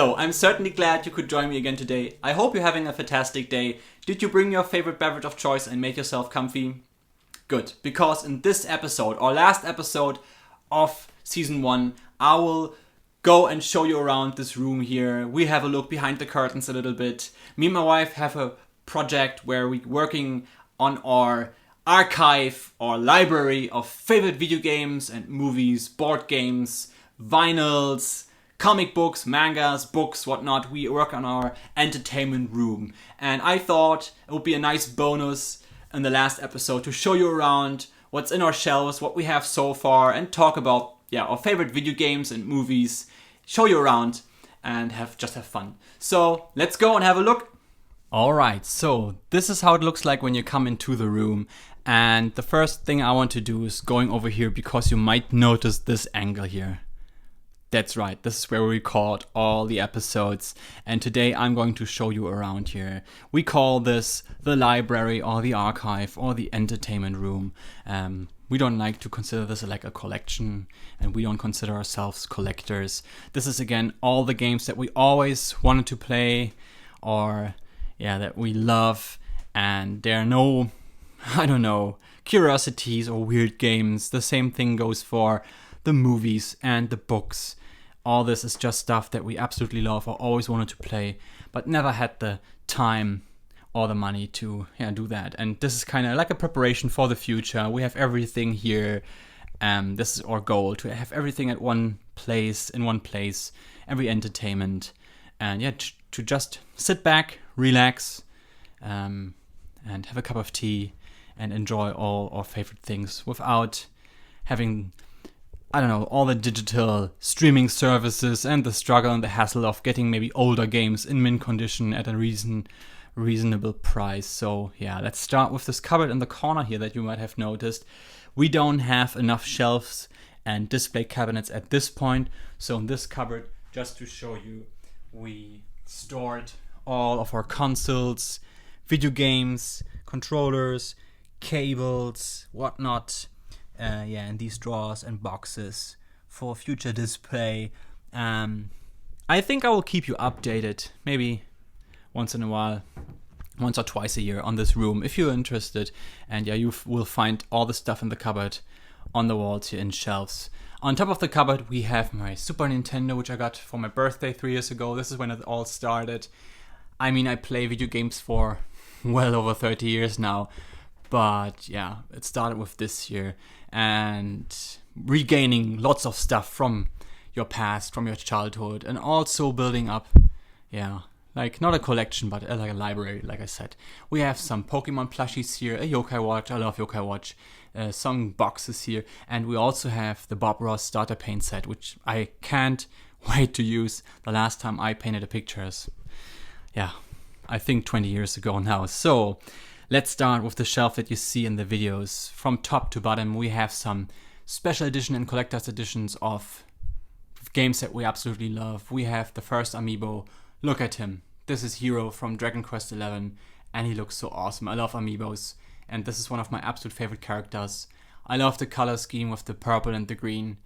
So, I'm certainly glad you could join me again today. I hope you're having a fantastic day. Did you bring your favorite beverage of choice and make yourself comfy? Good, because in this episode, or last episode of Season 1, I will go and show you around this room here. We have a look behind the curtains a little bit. Me and my wife have a project where we're working on our archive or library of favorite video games and movies, board games, vinyls, comic books, mangas, books, whatnot. We work on our entertainment room. And I thought it would be a nice bonus in the last episode to show you around what's in our shelves, what we have so far, and talk about our favorite video games and movies, show you around and have fun. So let's go and have a look. Alright, so this is how it looks like when you come into the room. And the first thing I want to do is going over here because you might notice this angle here. That's right, this is where we record all the episodes, and today I'm going to show you around here. We call this the library or the archive or the entertainment room. We don't like to consider this like a collection, and we don't consider ourselves collectors. This is again all the games that we always wanted to play or that we love, and there are no, curiosities or weird games. The same thing goes for the movies and the books. All this is just stuff that we absolutely love or always wanted to play, but never had the time or the money to do that. And this is kind of like a preparation for the future. We have everything here. This is our goal, to have everything at one place, every entertainment. And to just sit back, relax, and have a cup of tea and enjoy all our favorite things without having all the digital streaming services and the struggle and the hassle of getting maybe older games in mint condition at a reasonable price. So let's start with this cupboard in the corner here that you might have noticed. We don't have enough shelves and display cabinets at this point. So in this cupboard, just to show you, we stored all of our consoles, video games, controllers, cables, whatnot. In these drawers and boxes for future display. I think I will keep you updated, maybe once in a while, once or twice a year on this room if you're interested. And you will find all the stuff in the cupboard on the walls here in shelves. On top of the cupboard we have my Super Nintendo, which I got for my birthday 3 years ago. This is when it all started. I play video games for well over 30 years now. But it started with this year, and regaining lots of stuff from your past, from your childhood, and also building up, like not a collection, but like a library, like I said. We have some Pokemon plushies here, a Yokai Watch, I love Yokai Watch, some boxes here, and we also have the Bob Ross starter paint set, which I can't wait to use. The last time I painted the pictures, I think 20 years ago now. So let's start with the shelf that you see in the videos. From top to bottom, we have some special edition and collector's editions of games that we absolutely love. We have the first Amiibo. Look at him. This is Hero from Dragon Quest XI, and he looks so awesome. I love Amiibos, and this is one of my absolute favorite characters. I love the color scheme with the purple and the green,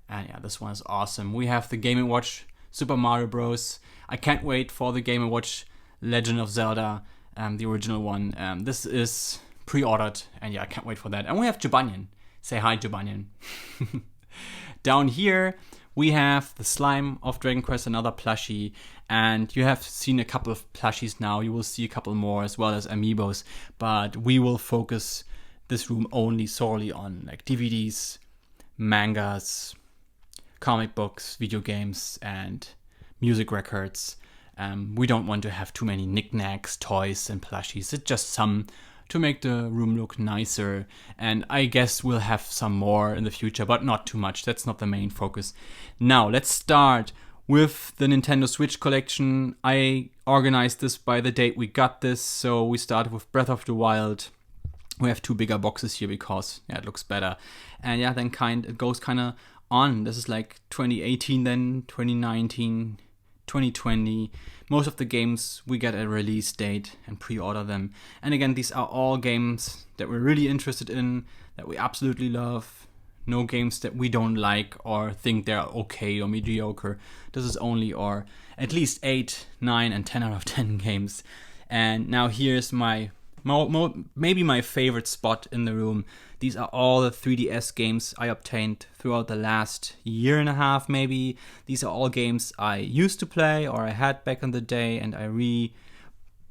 and this one is awesome. We have the Game & Watch Super Mario Bros. I can't wait for the Game & Watch Legend of Zelda, the original one. This is pre-ordered, and I can't wait for that. And we have Jabunyan. Say hi, Jabunyan. Down here we have the slime of Dragon Quest, another plushie, and you have seen a couple of plushies now. You will see a couple more as well as Amiibos, but we will focus this room solely on like DVDs, mangas, comic books, video games, and music records. We don't want to have too many knickknacks, toys, and plushies. It's just some to make the room look nicer. And I guess we'll have some more in the future, but not too much. That's not the main focus. Now, let's start with the Nintendo Switch collection. I organized this by the date we got this. So we started with Breath of the Wild. We have 2 bigger boxes here because it looks better. And then it goes kind of on. This is like 2018, then 2019. 2020. Most of the games we get a release date and pre-order them. And again, these are all games that we're really interested in, that we absolutely love. No games that we don't like or think they're okay or mediocre. This is only, or at least 8, 9, and 10 out of 10 games. And now here's my maybe my favorite spot in the room. These are all the 3DS games I obtained throughout the last year and a half, maybe. These are all games I used to play or I had back in the day, and I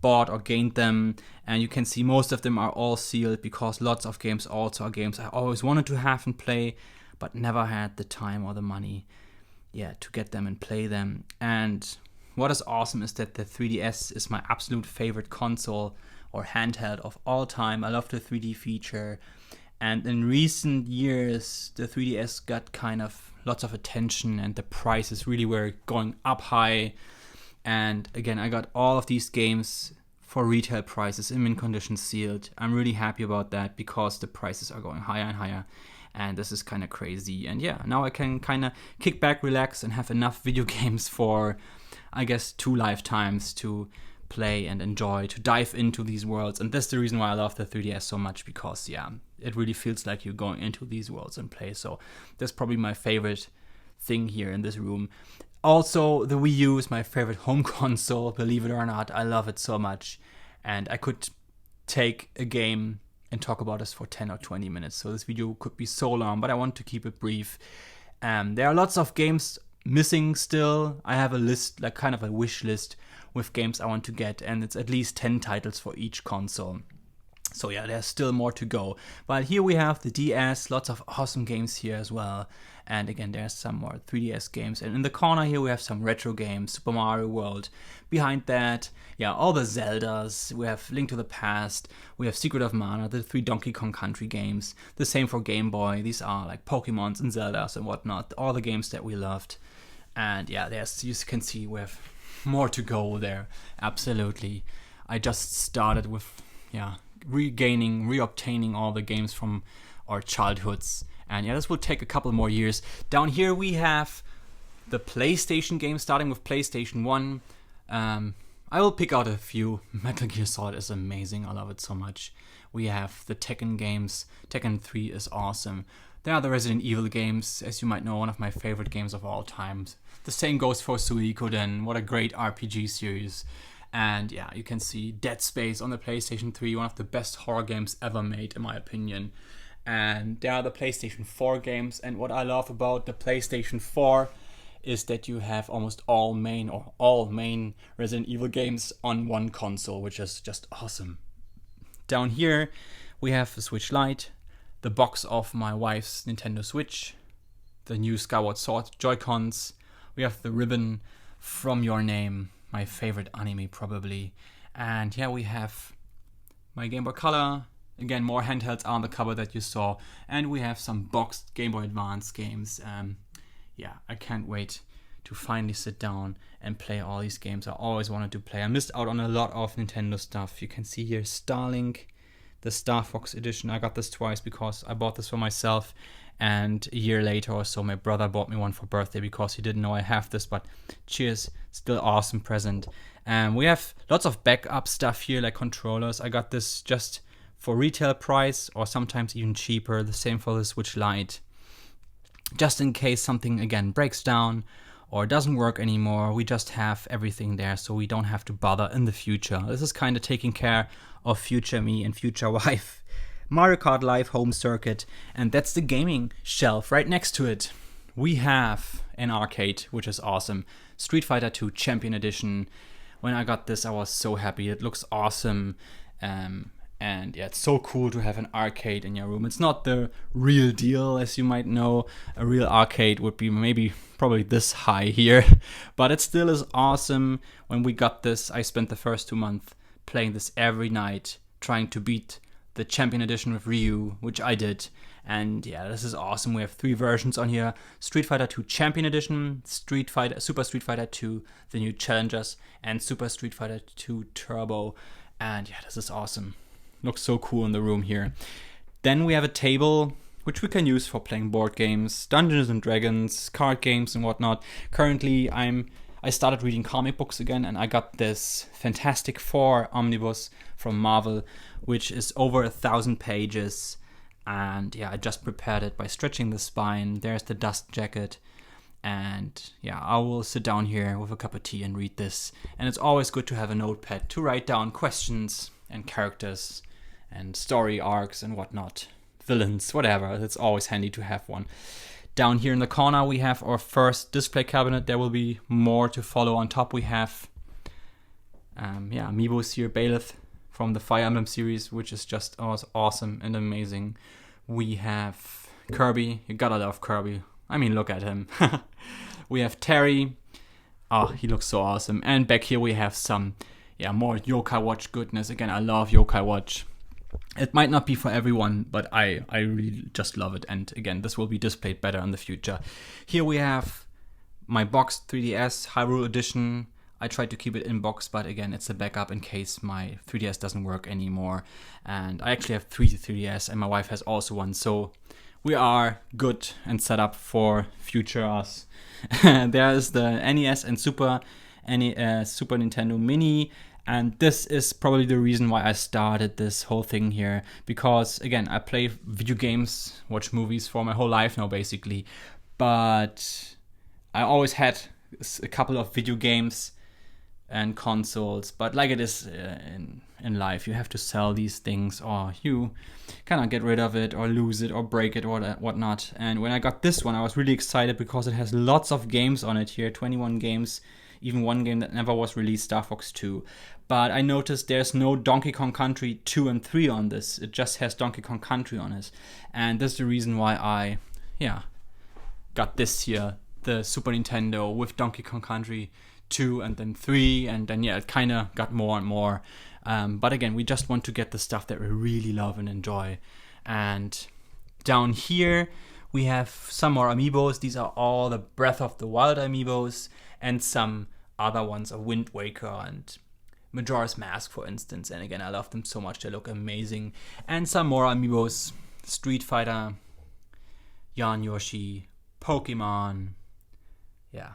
bought or gained them. And you can see most of them are all sealed, because lots of games also are games I always wanted to have and play, but never had the time or the money to get them and play them. And what is awesome is that the 3DS is my absolute favorite console or handheld of all time. I love the 3D feature. And in recent years, the 3DS got kind of lots of attention, and the prices really were going up high. And again, I got all of these games for retail prices in mint condition sealed. I'm really happy about that, because the prices are going higher and higher. And this is kind of crazy. And now I can kind of kick back, relax, and have enough video games for, I guess, 2 lifetimes to play and enjoy, to dive into these worlds. And that's the reason why I love the 3DS so much, because it really feels like you're going into these worlds and play. So that's probably my favorite thing here in this room. Also, the Wii U is my favorite home console, believe it or not. I love it so much. And I could take a game and talk about this for 10 or 20 minutes. So this video could be so long, but I want to keep it brief. There are lots of games missing still. I have a list, like kind of a wish list with games I want to get, and it's at least 10 titles for each console. So there's still more to go. But here we have the DS, lots of awesome games here as well. And again, there's some more 3DS games. And in the corner here we have some retro games, Super Mario World. Behind that, all the Zeldas. We have Link to the Past. We have Secret of Mana, the 3 Donkey Kong Country games. The same for Game Boy. These are like Pokemons and Zeldas and whatnot. All the games that we loved. And there's, you can see we have more to go there. Absolutely. I just started with, reobtaining all the games from our childhoods. And this will take a couple more years. Down here we have the PlayStation games, starting with PlayStation 1. I will pick out a few. Metal Gear Solid is amazing. I love it so much. We have the Tekken games. Tekken 3 is awesome. There are the Resident Evil games, as you might know, one of my favorite games of all time. The same goes for Suikoden. What a great RPG series. And you can see Dead Space on the PlayStation 3, one of the best horror games ever made, in my opinion. And there are the PlayStation 4 games. And what I love about the PlayStation 4 is that you have almost all main Resident Evil games on one console, which is just awesome. Down here, we have the Switch Lite, the box of my wife's Nintendo Switch, the new Skyward Sword Joy-Cons. We have the ribbon from Your Name, my favorite anime probably. And here we have my Game Boy Color. Again, more handhelds are on the cover that you saw. And we have some boxed Game Boy Advance games. I can't wait to finally sit down and play all these games I always wanted to play. I missed out on a lot of Nintendo stuff. You can see here Starlink, the Star Fox edition. I got this twice because I bought this for myself. And a year later or so, my brother bought me one for birthday because he didn't know I have this. But cheers, still awesome present. We have lots of backup stuff here, like controllers. I got this just for retail price or sometimes even cheaper. The same for the Switch Lite. Just in case something, again, breaks down or doesn't work anymore, we just have everything there so we don't have to bother in the future. This is kind of taking care of future me and future wife. Mario Kart Live Home Circuit, and that's the gaming shelf. Right next to it, we have an arcade, which is awesome. Street Fighter 2 Champion Edition. When I got this, I was so happy. It looks awesome. And it's so cool to have an arcade in your room. It's not the real deal, as you might know. A real arcade would be probably this high here. But it still is awesome. When we got this, I spent the first 2 months playing this every night, trying to beat the Champion Edition with Ryu, which I did. And this is awesome. We have 3 versions on here. Street Fighter 2 Champion Edition, Super Street Fighter 2, the new Challengers, and Super Street Fighter 2 Turbo. And this is awesome. Looks so cool in the room here. Then we have a table, which we can use for playing board games, Dungeons and Dragons, card games and whatnot. Currently, I started reading comic books again, and I got this Fantastic Four Omnibus from Marvel, which is over 1,000 pages. And yeah, I just prepared it by stretching the spine. There's the dust jacket. And yeah, I will sit down here with a cup of tea and read this. And it's always good to have a notepad to write down questions and characters and story arcs and whatnot. Villains, whatever. It's always handy to have one. Down here in the corner we have our first display cabinet. There will be more to follow. On top we have Amiibos here, Bailiff from the Fire Emblem series, which is just awesome and amazing. We have Kirby. You gotta love Kirby. I mean, look at him. We have Terry. Oh, he looks so awesome. And back here we have some more Yokai Watch goodness. Again, I love Yokai Watch. It might not be for everyone, but I really just love it. And again, this will be displayed better in the future. Here we have my boxed 3DS Hyrule Edition. I tried to keep it in box, but again, it's a backup in case my 3DS doesn't work anymore. And I actually have 3 3DS, and my wife has also one. So we are good and set up for future us. There is the NES and Super Nintendo Mini. And this is probably the reason why I started this whole thing here. Because, again, I play video games, watch movies for my whole life now, basically. But I always had a couple of video games and consoles. But like it is in life, you have to sell these things, or you cannot get rid of it, or lose it, or break it, or whatnot. And when I got this one, I was really excited because it has lots of games on it here, 21 games. Even one game that never was released, Star Fox 2. But I noticed there's no Donkey Kong Country 2 and 3 on this. It just has Donkey Kong Country on it. And that's the reason why I, got this here, the Super Nintendo with Donkey Kong Country 2 and then 3. And then, it kind of got more and more. But again, we just want to get the stuff that we really love and enjoy. And down here, we have some more Amiibos. These are all the Breath of the Wild Amiibos. And some other ones are Wind Waker and Majora's Mask, for instance. And again, I love them so much. They look amazing. And some more Amiibos. Street Fighter, Yarn Yoshi, Pokemon. Yeah,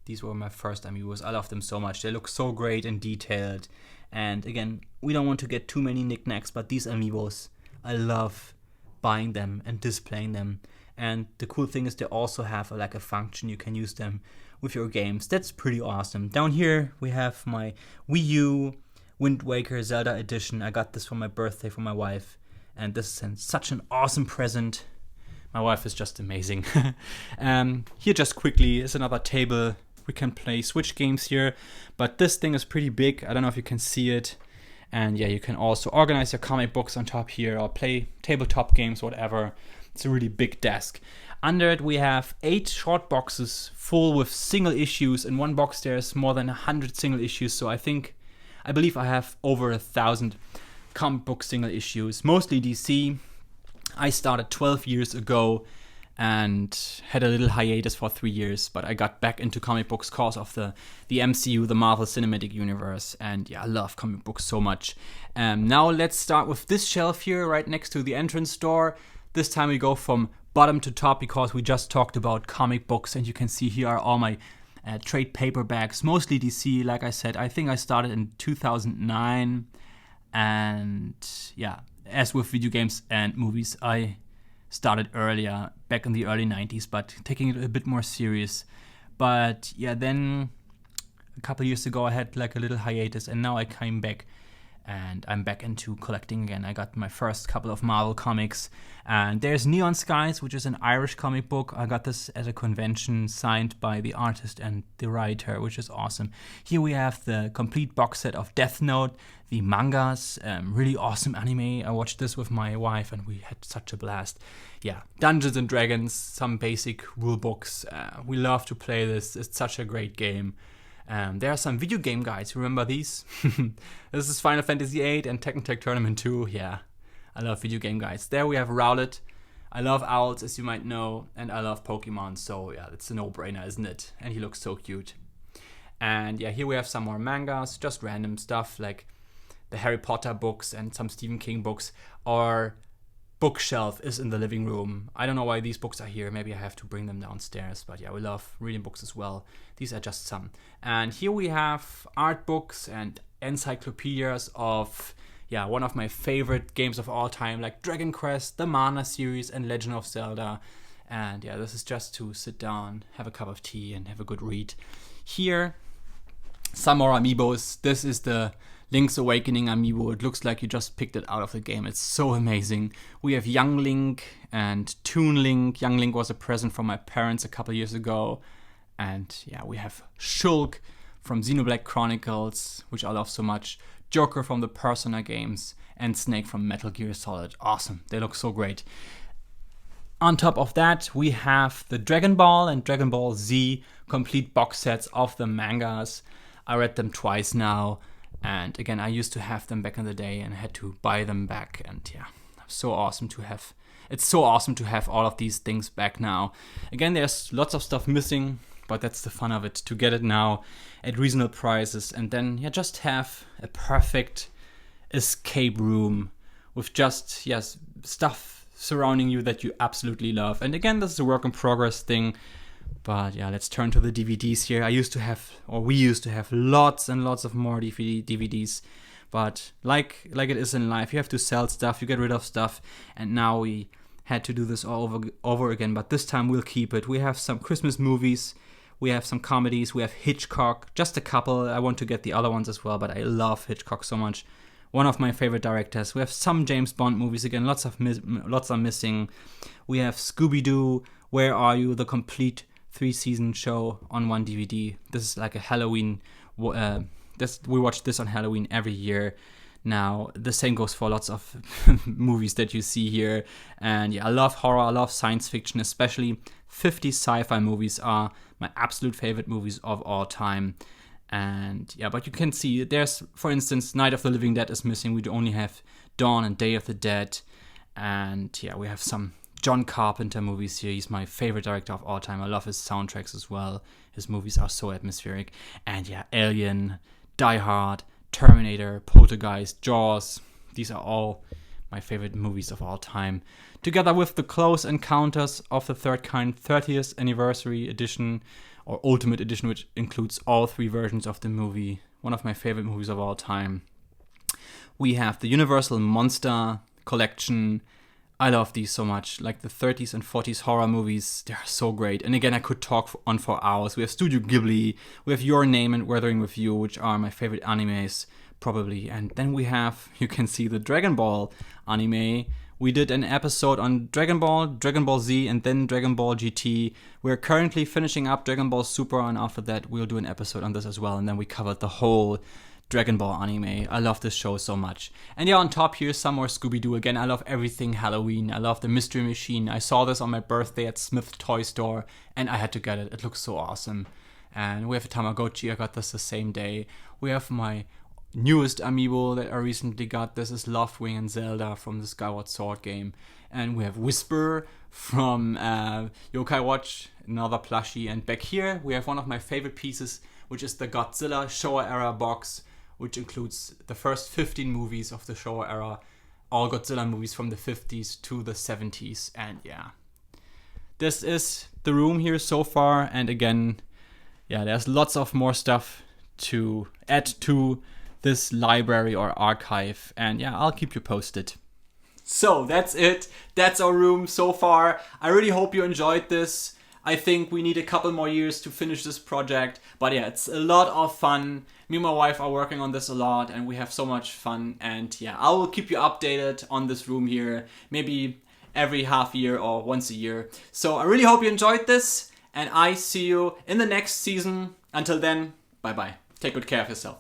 these were my first Amiibos. I love them so much. They look so great and detailed. And again, we don't want to get too many knickknacks, but these Amiibos, I love buying them and displaying them. And the cool thing is they also have a function. You can use them with your games. That's pretty awesome. Down here we have my Wii U Wind Waker Zelda edition. I got this for my birthday for my wife, and this is such an awesome present. My wife is just amazing. Here just quickly is another table. We can play Switch games here, but this thing is pretty big. I don't know if you can see it. And you can also organize your comic books on top here, or play tabletop games, whatever. It's a really big desk. Under it we have 8 short boxes full with single issues. In one box there's more than 100 single issues, so I believe I have over 1,000 comic book single issues, mostly DC. I started 12 years ago and had a little hiatus for 3 years, but I got back into comic books because of the MCU, the Marvel Cinematic Universe, and I love comic books so much. Now let's start with this shelf here right next to the entrance door. This time we go from bottom to top because we just talked about comic books, and you can see here are all my trade paperbacks, mostly DC. Like I said, I think I started in 2009, and as with video games and movies, I started earlier, back in the early 90s, but taking it a bit more serious. But then a couple years ago I had a little hiatus, and now I came back and I'm back into collecting again. I got my first couple of Marvel comics, and there's Neon Skies, which is an Irish comic book. I got this at a convention, signed by the artist and the writer, which is awesome. Here we have the complete box set of Death Note, the mangas, really awesome anime. I watched this with my wife and we had such a blast. Dungeons and Dragons, some basic rule books. We love to play this. It's such a great game. There are some video game guides. Remember these? This is Final Fantasy VIII and Tekken Tag Tournament 2. I love video game guides. There we have Rowlet. I love owls, as you might know, and I love Pokemon. So it's a no-brainer, isn't it? And he looks so cute. And here we have some more mangas, just random stuff like the Harry Potter books and some Stephen King books. Our bookshelf is in the living room. I don't know why these books are here. Maybe I have to bring them downstairs. But we love reading books as well. These are just some. And here we have art books and encyclopedias of yeah, one of my favorite games of all time, like Dragon Quest, the Mana series, and Legend of Zelda. And yeah, this is just to sit down, have a cup of tea, and have a good read. Here, some more Amiibos. This is the Link's Awakening Amiibo. It looks like you just picked it out of the game. It's so amazing. We have Young Link and Toon Link. Young Link was a present from my parents a couple years ago. And yeah, we have Shulk from Xenoblade Chronicles, which I love so much. Joker from the Persona games. And Snake from Metal Gear Solid. Awesome. They look so great. On top of that, we have the Dragon Ball and Dragon Ball Z complete box sets of the mangas. I read them twice now. And again, I used to have them back in the day and had to buy them back. And yeah, so awesome to have. It's so awesome to have all of these things back now. Again, there's lots of stuff missing, but that's the fun of it, to get it now at reasonable prices. And then yeah, just have a perfect escape room with just, yes, stuff surrounding you that you absolutely love. And again, this is a work in progress thing. But yeah, let's turn to the DVDs here. We used to have lots and lots of more DVDs. But like it is in life, you have to sell stuff, you get rid of stuff. And now we had to do this all over again. But this time we'll keep it. We have some Christmas movies. We have some comedies. We have Hitchcock. Just a couple. I want to get the other ones as well. But I love Hitchcock so much. One of my favorite directors. We have some James Bond movies. Again, lots are missing. We have Scooby-Doo, Where Are You? The complete 3-season show on one DVD. This is like a Halloween. We watch this on Halloween every year. Now, the same goes for lots of movies that you see here. And yeah, I love horror. I love science fiction, especially 50s sci-fi movies are my absolute favorite movies of all time. And yeah, but you can see there's, for instance, Night of the Living Dead is missing. We only have Dawn and Day of the Dead. And yeah, we have some John Carpenter movies here. He's my favorite director of all time. I love his soundtracks as well. His movies are so atmospheric. And yeah, Alien, Die Hard, Terminator, Poltergeist, Jaws. These are all my favorite movies of all time. Together with The Close Encounters of the Third Kind 30th Anniversary Edition, or Ultimate Edition, which includes all 3 versions of the movie. One of my favorite movies of all time. We have the Universal Monster Collection. I love these so much. Like the 30s and 40s horror movies, they're so great. And again, I could talk on for hours. We have Studio Ghibli. We have Your Name and Weathering with You, which are my favorite animes, probably. And then we have, you can see the Dragon Ball anime. We did an episode on Dragon Ball Z, and then Dragon Ball GT. We're currently finishing up Dragon Ball Super, and after that we'll do an episode on this as well. And then we covered the whole Dragon Ball anime. I love this show so much. And yeah, on top here, some more Scooby-Doo. Again, I love everything Halloween. I love the Mystery Machine. I saw this on my birthday at Smith's Toy Store, and I had to get it. It looks so awesome. And we have a Tamagotchi. I got this the same day. We have my newest Amiibo that I recently got. This is Lovewing and Zelda from the Skyward Sword game. And we have Whisper from Yokai Watch, another plushie. And back here we have one of my favorite pieces, which is the Godzilla Showa era box, which includes the first 15 movies of the Showa era, all Godzilla movies from the 50s to the 70s. And yeah, this is the room here so far. And again, yeah, there's lots of more stuff to add to this library or archive, and yeah, I'll keep you posted. So that's it. That's our room so far. I really hope you enjoyed this. I think we need a couple more years to finish this project, but yeah, it's a lot of fun. Me and my wife are working on this a lot, and we have so much fun. And yeah, I will keep you updated on this room here, maybe every half year or once a year. So I really hope you enjoyed this, and I see you in the next season. Until then, bye bye. Take good care of yourself.